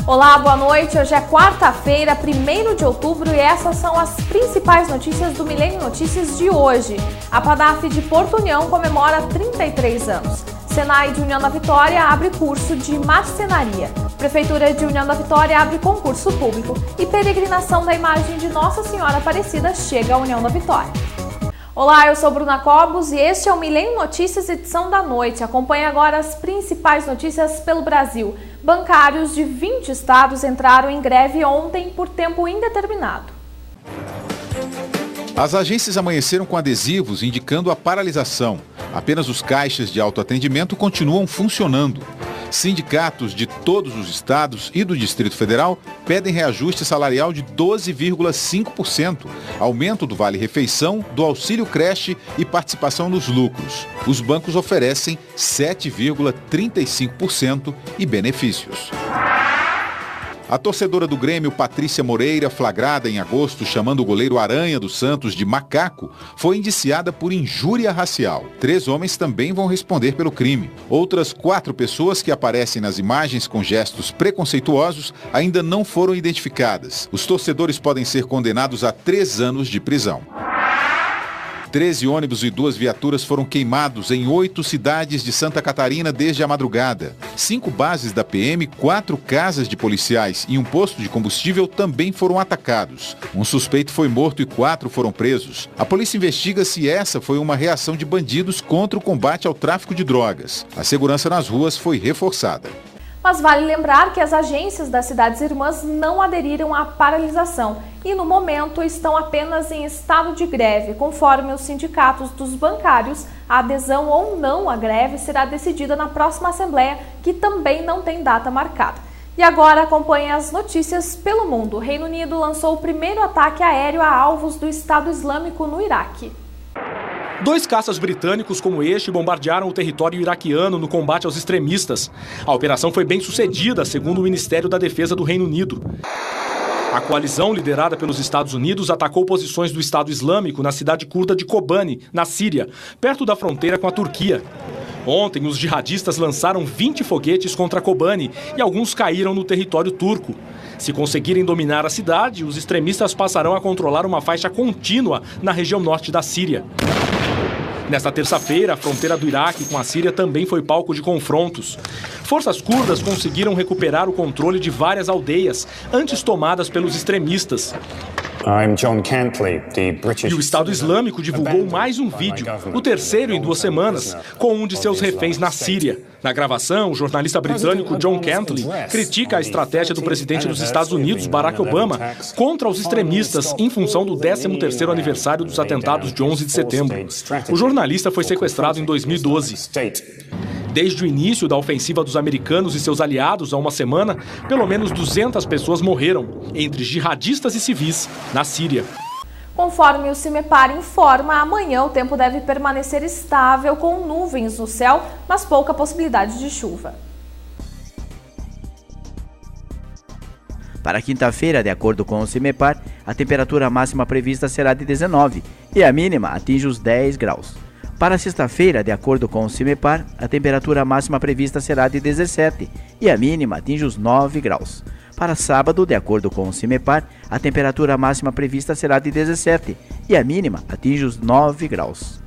Olá, boa noite. Hoje é quarta-feira, 1º de outubro e essas são as principais notícias do Milênio Notícias de hoje. A PADAF de Porto União comemora 33 anos. Senai de União da Vitória abre curso de marcenaria. Prefeitura de União da Vitória abre concurso público e peregrinação da imagem de Nossa Senhora Aparecida chega à União da Vitória. Olá, eu sou Bruna Cobos e este é o Milênio Notícias, edição da noite. Acompanhe agora as principais notícias pelo Brasil. Bancários de 20 estados entraram em greve ontem por tempo indeterminado. As agências amanheceram com adesivos indicando a paralisação. Apenas os caixas de autoatendimento continuam funcionando. Sindicatos de todos os estados e do Distrito Federal pedem reajuste salarial de 12,5%, aumento do vale-refeição, do auxílio creche e participação nos lucros. Os bancos oferecem 7,35% e benefícios. A torcedora do Grêmio, Patrícia Moreira, flagrada em agosto chamando o goleiro Aranha dos Santos de macaco, foi indiciada por injúria racial. 3 homens também vão responder pelo crime. Outras 4 pessoas que aparecem nas imagens com gestos preconceituosos ainda não foram identificadas. Os torcedores podem ser condenados a 3 anos de prisão. 13 ônibus e 2 viaturas foram queimados em 8 cidades de Santa Catarina desde a madrugada. 5 bases da PM, 4 casas de policiais e um posto de combustível também foram atacados. Um suspeito foi morto e 4 foram presos. A polícia investiga se essa foi uma reação de bandidos contra o combate ao tráfico de drogas. A segurança nas ruas foi reforçada. Mas vale lembrar que as agências das cidades irmãs não aderiram à paralisação e, no momento, estão apenas em estado de greve. Conforme os sindicatos dos bancários, a adesão ou não à greve será decidida na próxima Assembleia, que também não tem data marcada. E agora acompanhe as notícias pelo mundo. O Reino Unido lançou o primeiro ataque aéreo a alvos do Estado Islâmico no Iraque. 2 caças britânicos como este bombardearam o território iraquiano no combate aos extremistas. A operação foi bem sucedida, segundo o Ministério da Defesa do Reino Unido. A coalizão, liderada pelos Estados Unidos, atacou posições do Estado Islâmico na cidade curda de Kobani, na Síria, perto da fronteira com a Turquia. Ontem, os jihadistas lançaram 20 foguetes contra Kobani e alguns caíram no território turco. Se conseguirem dominar a cidade, os extremistas passarão a controlar uma faixa contínua na região norte da Síria. Nesta terça-feira, a fronteira do Iraque com a Síria também foi palco de confrontos. Forças curdas conseguiram recuperar o controle de várias aldeias, antes tomadas pelos extremistas. E o Estado Islâmico divulgou mais um vídeo, o terceiro em 2 semanas, com um de seus reféns na Síria. Na gravação, o jornalista britânico John Cantley critica a estratégia do presidente dos Estados Unidos, Barack Obama, contra os extremistas em função do 13º aniversário dos atentados de 11 de setembro. O jornalista foi sequestrado em 2012. Desde o início da ofensiva dos americanos e seus aliados, há uma semana, pelo menos 200 pessoas morreram, entre jihadistas e civis, na Síria. Conforme o CIMEPAR informa, amanhã o tempo deve permanecer estável, com nuvens no céu, mas pouca possibilidade de chuva. Para quinta-feira, de acordo com o CIMEPAR, a temperatura máxima prevista será de 19 e a mínima atinge os 10 graus. Para sexta-feira, de acordo com o CIMEPAR, a temperatura máxima prevista será de 17 e a mínima atinge os 9 graus. Para sábado, de acordo com o CIMEPAR, a temperatura máxima prevista será de 17 e a mínima atinge os 9 graus.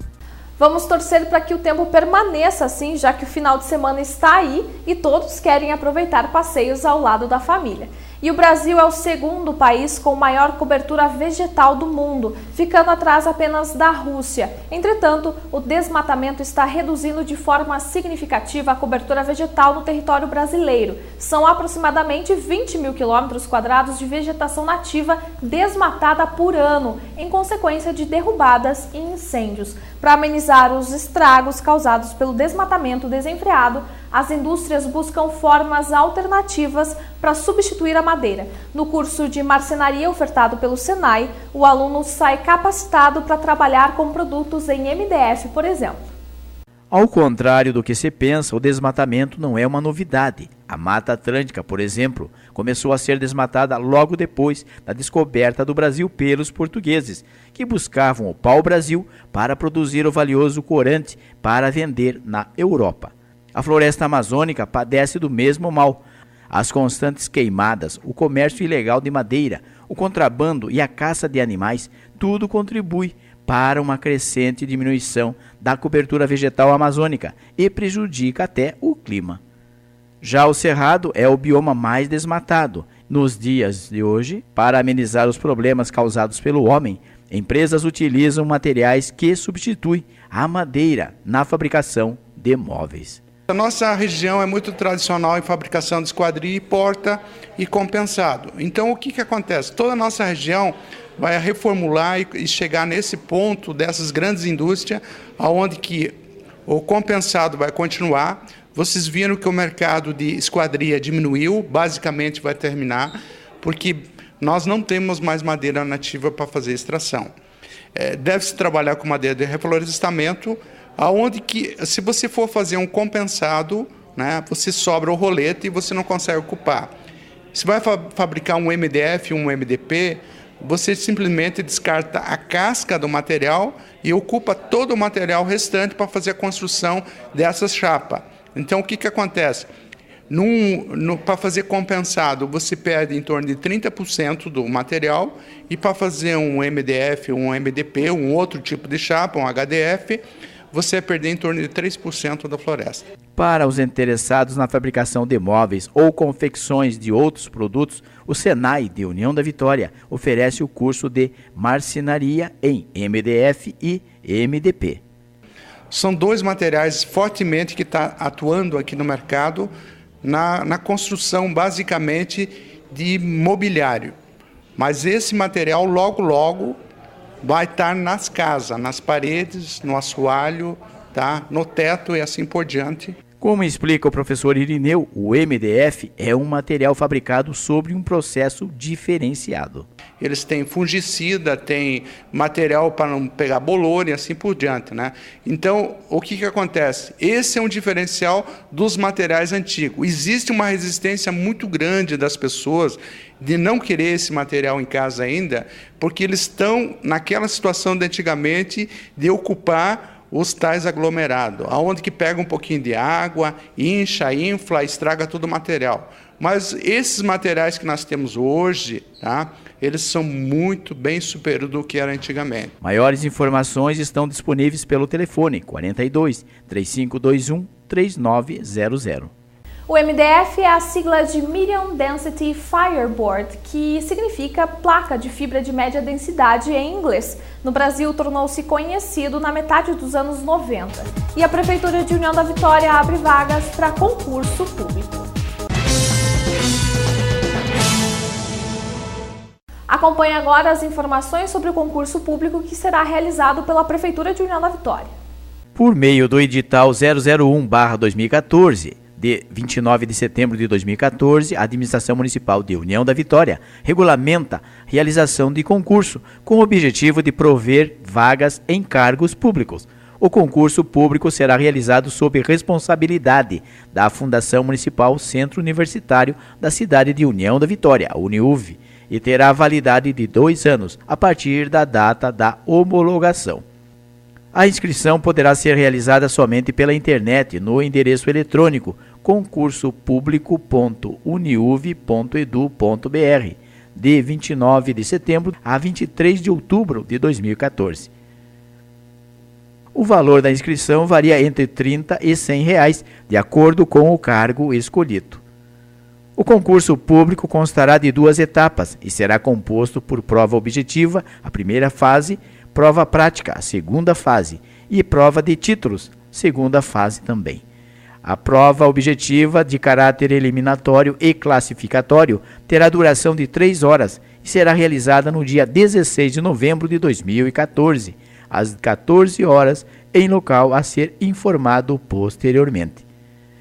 Vamos torcer para que o tempo permaneça assim, já que o final de semana está aí e todos querem aproveitar passeios ao lado da família. E o Brasil é o segundo país com maior cobertura vegetal do mundo, ficando atrás apenas da Rússia. Entretanto, o desmatamento está reduzindo de forma significativa a cobertura vegetal no território brasileiro. São aproximadamente 20 mil quilômetros quadrados de vegetação nativa desmatada por ano, em consequência de derrubadas e incêndios. Para amenizar os estragos causados pelo desmatamento desenfreado, as indústrias buscam formas alternativas para substituir a madeira. No curso de marcenaria ofertado pelo Senai, o aluno sai capacitado para trabalhar com produtos em MDF, por exemplo. Ao contrário do que se pensa, o desmatamento não é uma novidade. A Mata Atlântica, por exemplo, começou a ser desmatada logo depois da descoberta do Brasil pelos portugueses, que buscavam o pau-brasil para produzir o valioso corante para vender na Europa. A floresta amazônica padece do mesmo mal. As constantes queimadas, o comércio ilegal de madeira, o contrabando e a caça de animais, tudo contribui para uma crescente diminuição da cobertura vegetal amazônica e prejudica até o clima. Já o Cerrado é o bioma mais desmatado. Nos dias de hoje, para amenizar os problemas causados pelo homem, empresas utilizam materiais que substituem a madeira na fabricação de móveis. A nossa região é muito tradicional em fabricação de esquadria, porta e compensado. Então, o que acontece? Toda a nossa região vai reformular e chegar nesse ponto dessas grandes indústrias, onde que o compensado vai continuar. Vocês viram que o mercado de esquadria diminuiu, basicamente vai terminar, porque nós não temos mais madeira nativa para fazer extração. Deve-se trabalhar com madeira de reflorestamento, aonde que, se você for fazer um compensado, né, você sobra o rolete e você não consegue ocupar. Se vai fabricar um MDF, um MDP, você simplesmente descarta a casca do material e ocupa todo o material restante para fazer a construção dessas chapas. Então, o que acontece? Para fazer compensado, você perde em torno de 30% do material, e para fazer um MDF, um MDP, um outro tipo de chapa, um HDF, você vai perder em torno de 3% da floresta. Para os interessados na fabricação de móveis ou confecções de outros produtos, o Senai de União da Vitória oferece o curso de marcenaria em MDF e MDP. São dois materiais fortemente que estão atuando aqui no mercado na construção, basicamente, de mobiliário. Mas esse material, logo, vai estar nas casas, nas paredes, no assoalho, tá? No teto e assim por diante. Como explica o professor Irineu, o MDF é um material fabricado sobre um processo diferenciado. Eles têm fungicida, tem material para não pegar bolor e assim por diante, né? Então, o que acontece? Esse é um diferencial dos materiais antigos. Existe uma resistência muito grande das pessoas de não querer esse material em casa ainda, porque eles estão naquela situação de antigamente de ocupar os tais aglomerados, aonde que pega um pouquinho de água, infla, estraga todo o material. Mas esses materiais que nós temos hoje, tá, eles são muito bem superiores do que era antigamente. Maiores informações estão disponíveis pelo telefone 42 3521 3900. O MDF é a sigla de Medium Density Fireboard, que significa placa de fibra de média densidade em inglês. No Brasil, tornou-se conhecido na metade dos anos 90. E a Prefeitura de União da Vitória abre vagas para concurso público. Acompanhe agora as informações sobre o concurso público que será realizado pela Prefeitura de União da Vitória. Por meio do edital 001/2014, de 29 de setembro de 2014, a Administração Municipal de União da Vitória regulamenta a realização de concurso com o objetivo de prover vagas em cargos públicos. O concurso público será realizado sob responsabilidade da Fundação Municipal Centro Universitário da cidade de União da Vitória, a UniUV, e terá validade de 2 anos a partir da data da homologação. A inscrição poderá ser realizada somente pela internet no endereço eletrônico concursopublico.uniuv.edu.br de 29 de setembro a 23 de outubro de 2014. O valor da inscrição varia entre R$ 30 e R$ 100, de acordo com o cargo escolhido. O concurso público constará de 2 etapas e será composto por prova objetiva, a primeira fase, prova prática, a segunda fase, e prova de títulos, segunda fase também. A prova objetiva, de caráter eliminatório e classificatório, terá duração de 3 horas e será realizada no dia 16 de novembro de 2014, às 14 horas, em local a ser informado posteriormente.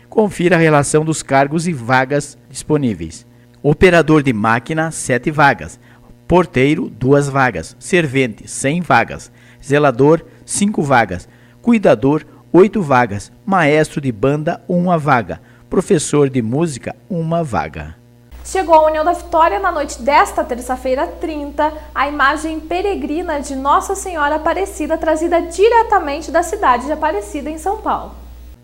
Confira a relação dos cargos e vagas disponíveis. Operador de máquina, 7 vagas. Porteiro, 2 vagas. Servente, 100 vagas. Zelador, 5 vagas. Cuidador, 8 vagas. Maestro de banda, 1 vaga. Professor de música, 1 vaga. Chegou à União da Vitória na noite desta terça-feira 30 a imagem peregrina de Nossa Senhora Aparecida, trazida diretamente da cidade de Aparecida, em São Paulo.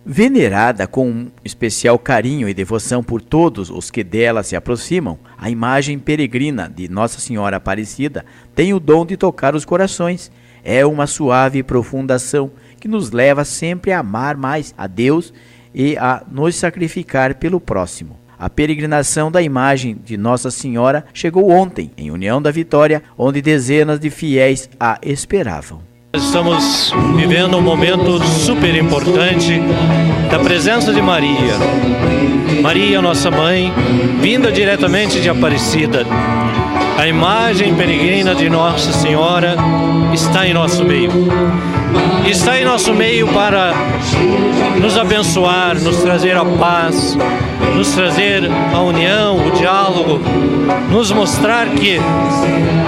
Venerada com um especial carinho e devoção por todos os que dela se aproximam, a imagem peregrina de Nossa Senhora Aparecida tem o dom de tocar os corações. É uma suave e profunda ação que nos leva sempre a amar mais a Deus e a nos sacrificar pelo próximo. A peregrinação da imagem de Nossa Senhora chegou ontem, em União da Vitória, onde dezenas de fiéis a esperavam. Estamos vivendo um momento super importante da presença de Maria. Maria, nossa mãe, vinda diretamente de Aparecida. A imagem peregrina de Nossa Senhora está em nosso meio. Está em nosso meio para nos abençoar, nos trazer a paz, nos trazer a união, o diálogo, nos mostrar que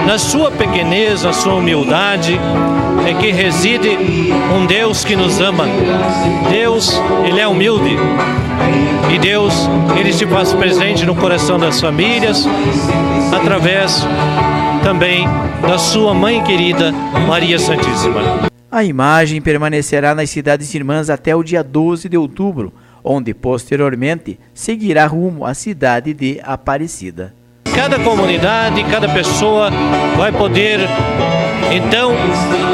na sua pequenez, na sua humildade, é que reside um Deus que nos ama. Deus, Ele é humilde. E Deus, Ele se faz presente no coração das famílias, através também da sua mãe querida, Maria Santíssima. A imagem permanecerá nas cidades irmãs até o dia 12 de outubro, onde posteriormente seguirá rumo à cidade de Aparecida. Cada comunidade, cada pessoa vai poder então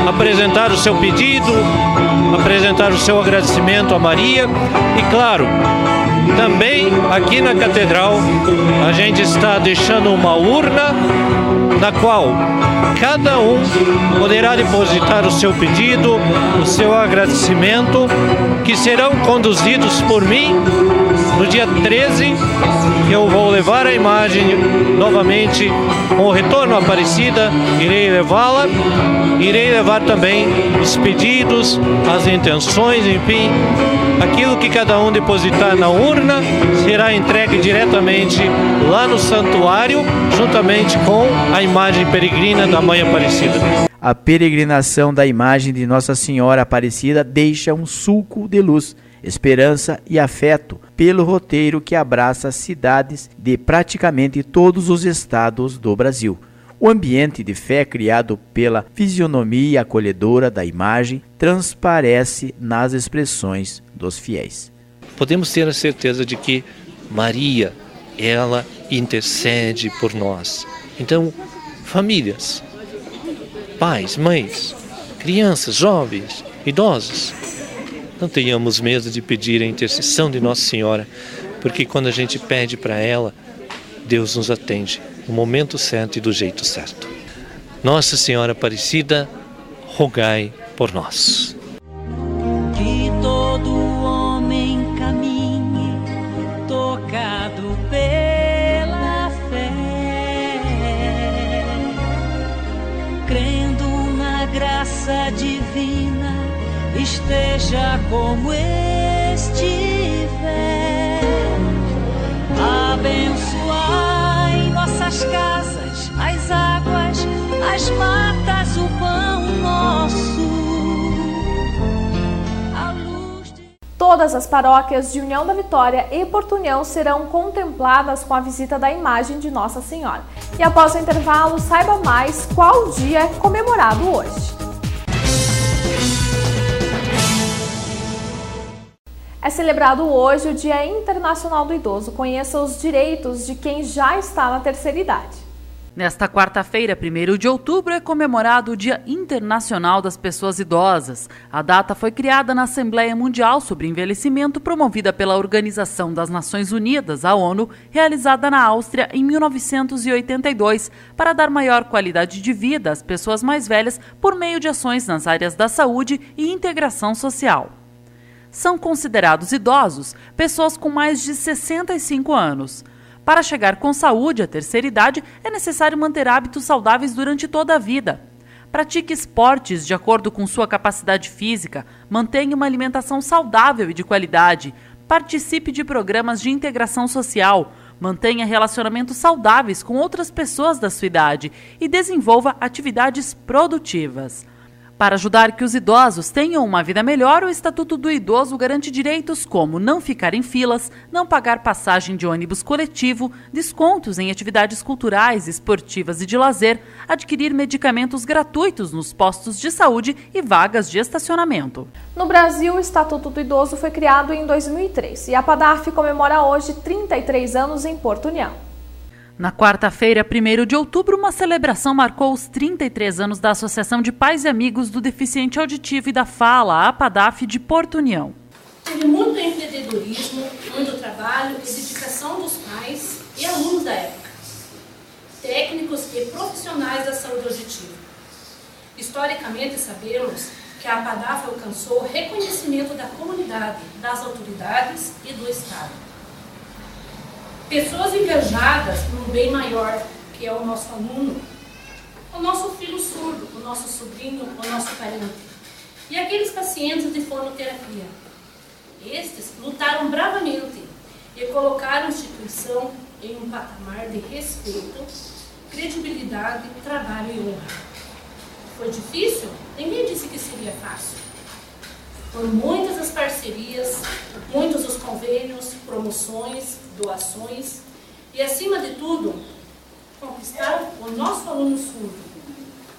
apresentar o seu pedido, apresentar o seu agradecimento a Maria e, claro, também aqui na Catedral a gente está deixando uma urna na qual cada um poderá depositar o seu pedido, o seu agradecimento, que serão conduzidos por mim no dia 13, que eu vou levar a imagem novamente com o retorno à Aparecida, irei levá-la, irei levar também os pedidos, as intenções, enfim, aquilo que cada um depositar na urna será entregue diretamente lá no santuário, juntamente com a imagem peregrina da Mãe Aparecida. A peregrinação da imagem de Nossa Senhora Aparecida deixa um sulco de luz, esperança e afeto pelo roteiro que abraça cidades de praticamente todos os estados do Brasil. O ambiente de fé criado pela fisionomia acolhedora da imagem transparece nas expressões dos fiéis. Podemos ter a certeza de que Maria, ela intercede por nós. Então, famílias, pais, mães, crianças, jovens, idosos, não tenhamos medo de pedir a intercessão de Nossa Senhora, porque quando a gente pede para ela, Deus nos atende no momento certo e do jeito certo. Nossa Senhora Aparecida, rogai por nós. Que todo homem caminhe tocado pela fé, crendo na graça divina, esteja como estiver. Abençoai nossas casas, as águas, as matas, o pão nosso. A luz de... Todas as paróquias de União da Vitória e Porto União serão contempladas com a visita da imagem de Nossa Senhora. E após o intervalo, saiba mais qual dia é comemorado hoje. É celebrado hoje o Dia Internacional do Idoso. Conheça os direitos de quem já está na terceira idade. Nesta quarta-feira, 1º de outubro, é comemorado o Dia Internacional das Pessoas Idosas. A data foi criada na Assembleia Mundial sobre Envelhecimento, promovida pela Organização das Nações Unidas, a ONU, realizada na Áustria em 1982, para dar maior qualidade de vida às pessoas mais velhas por meio de ações nas áreas da saúde e integração social. São considerados idosos pessoas com mais de 65 anos. Para chegar com saúde à terceira idade, é necessário manter hábitos saudáveis durante toda a vida. Pratique esportes de acordo com sua capacidade física, mantenha uma alimentação saudável e de qualidade, participe de programas de integração social, mantenha relacionamentos saudáveis com outras pessoas da sua idade e desenvolva atividades produtivas. Para ajudar que os idosos tenham uma vida melhor, o Estatuto do Idoso garante direitos como não ficar em filas, não pagar passagem de ônibus coletivo, descontos em atividades culturais, esportivas e de lazer, adquirir medicamentos gratuitos nos postos de saúde e vagas de estacionamento. No Brasil, o Estatuto do Idoso foi criado em 2003 e a PADAF comemora hoje 33 anos em Porto União. Na quarta-feira, 1º de outubro, uma celebração marcou os 33 anos da Associação de Pais e Amigos do Deficiente Auditivo e da Fala, a PADAF de Porto União. Teve muito empreendedorismo, muito trabalho e dedicação dos pais e alunos da época, técnicos e profissionais da saúde auditiva. Historicamente, sabemos que a PADAF alcançou reconhecimento da comunidade, das autoridades e do Estado. Pessoas engajadas num bem maior, que é o nosso aluno, o nosso filho surdo, o nosso sobrinho, o nosso parente. E aqueles pacientes de fonoterapia. Estes lutaram bravamente e colocaram a instituição em um patamar de respeito, credibilidade, trabalho e honra. Foi difícil? Ninguém disse que seria fácil. Foram muitas as parcerias, muitos os convênios, promoções, doações e, acima de tudo, conquistar o nosso aluno surdo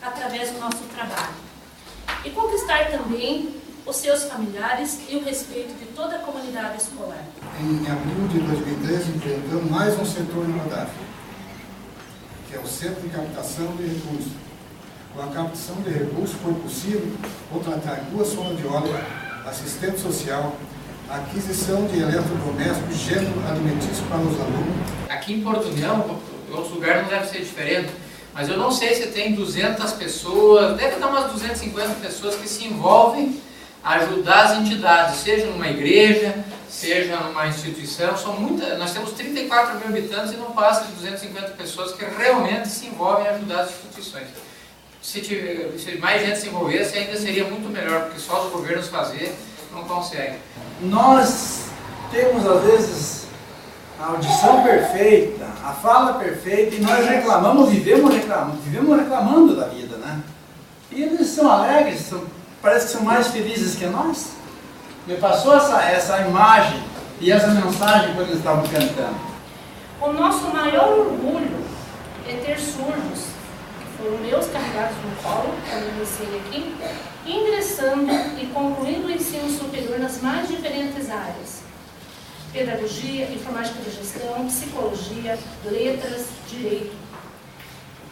através do nosso trabalho. E conquistar também os seus familiares e o respeito de toda a comunidade escolar. Em abril de 2013, implementamos mais um setor na PADAF, que é o Centro de Captação de Recursos. Com a captação de recursos foi possível contratar 2 fonoaudiólogas, assistente social, aquisição de eletrodomésticos, gênero alimentício para os alunos. Aqui em Porto União, em outros lugares não deve ser diferente, mas eu não sei se tem 200 pessoas, deve dar umas 250 pessoas que se envolvem a ajudar as entidades, seja numa igreja, seja numa instituição. São muitas, nós temos 34 mil habitantes e não passa de 250 pessoas que realmente se envolvem a ajudar as instituições. Se mais gente se envolvesse, ainda seria muito melhor, porque só os governos fazer não conseguem. Nós temos, às vezes, a audição perfeita, a fala perfeita, e nós vivemos reclamando da vida, né? E eles são alegres, parece que são mais felizes que nós. Me passou essa imagem e essa mensagem quando eles estavam cantando. O nosso maior orgulho é ter surdos, foram meus carregados no colo, quando eu iniciei aqui, ingressando e concluindo o ensino superior nas mais diferentes áreas. Pedagogia, informática de gestão, psicologia, letras, direito.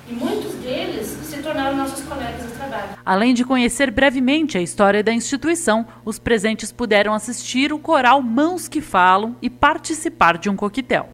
E muitos deles se tornaram nossos colegas de trabalho. Além de conhecer brevemente a história da instituição, os presentes puderam assistir o coral Mãos que Falam e participar de um coquetel.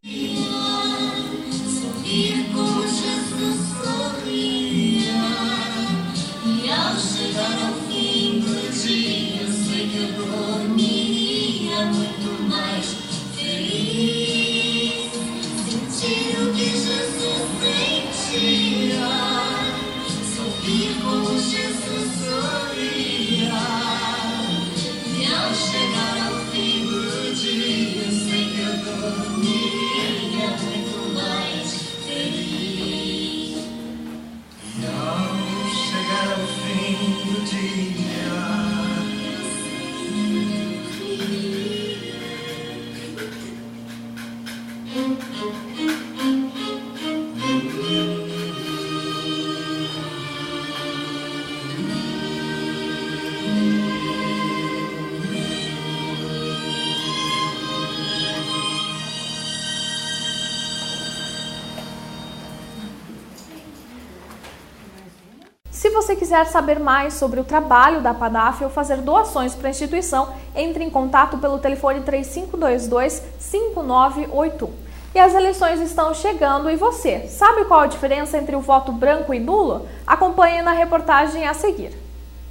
Se você quiser saber mais sobre o trabalho da PADAF ou fazer doações para a instituição, entre em contato pelo telefone 3522-5981. E as eleições estão chegando e você, sabe qual a diferença entre o voto branco e nulo? Acompanhe na reportagem a seguir.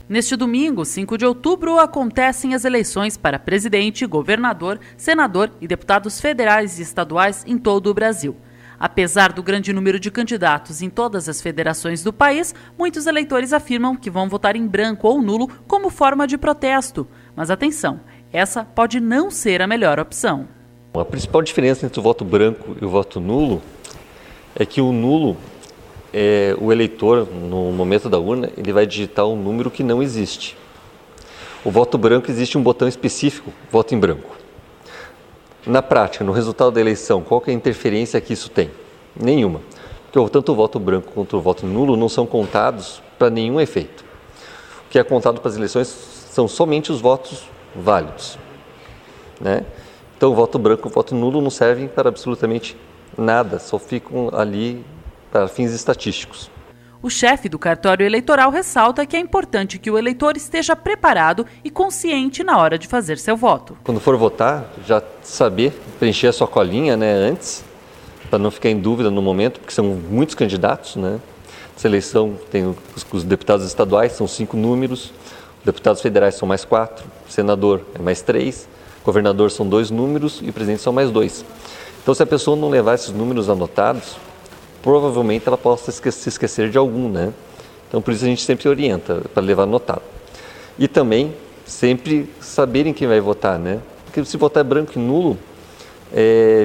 Neste domingo, 5 de outubro, acontecem as eleições para presidente, governador, senador e deputados federais e estaduais em todo o Brasil. Apesar do grande número de candidatos em todas as federações do país, muitos eleitores afirmam que vão votar em branco ou nulo como forma de protesto. Mas atenção, essa pode não ser a melhor opção. A principal diferença entre o voto branco e o voto nulo é que o nulo o eleitor, no momento da urna, ele vai digitar um número que não existe. O voto branco, existe um botão específico, voto em branco. Na prática, no resultado da eleição, qual que é a interferência que isso tem? Nenhuma. Porque tanto o voto branco quanto o voto nulo não são contados para nenhum efeito. O que é contado para as eleições são somente os votos válidos, né? Então, o voto branco e o voto nulo não servem para absolutamente nada, só ficam ali para fins estatísticos. O chefe do cartório eleitoral ressalta que é importante que o eleitor esteja preparado e consciente na hora de fazer seu voto. Quando for votar, já saber preencher a sua colinha, né, antes, para não ficar em dúvida no momento, porque são muitos candidatos, né? Essa eleição tem os deputados estaduais, são 5 números, deputados federais são mais 4, senador é mais 3, governador são 2 números e presidente são mais 2. Então, se a pessoa não levar esses números anotados, provavelmente ela possa se esquecer de algum, né? Então, por isso a gente sempre orienta para levar anotado. E também sempre saberem quem vai votar, né? Porque se votar branco e nulo,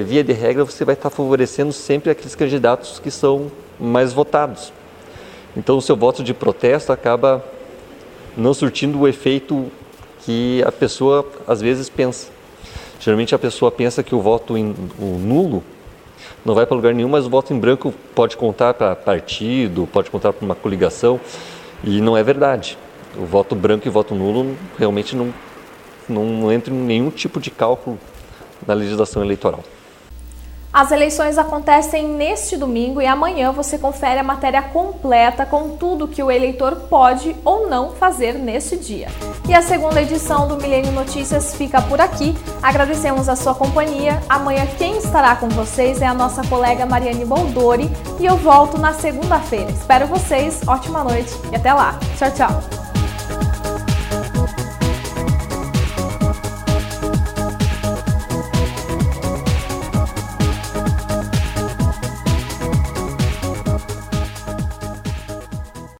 via de regra, você vai estar favorecendo sempre aqueles candidatos que são mais votados. Então, o seu voto de protesto acaba não surtindo o efeito que a pessoa às vezes pensa. Geralmente a pessoa pensa que o voto nulo não vai para lugar nenhum, mas o voto em branco pode contar para partido, pode contar para uma coligação, e não é verdade. O voto branco e o voto nulo realmente não entram em nenhum tipo de cálculo na legislação eleitoral. As eleições acontecem neste domingo e amanhã você confere a matéria completa com tudo que o eleitor pode ou não fazer neste dia. E a segunda edição do Milênio Notícias fica por aqui. Agradecemos a sua companhia. Amanhã quem estará com vocês é a nossa colega Mariane Boldori e eu volto na segunda-feira. Espero vocês, ótima noite e até lá. Tchau, tchau.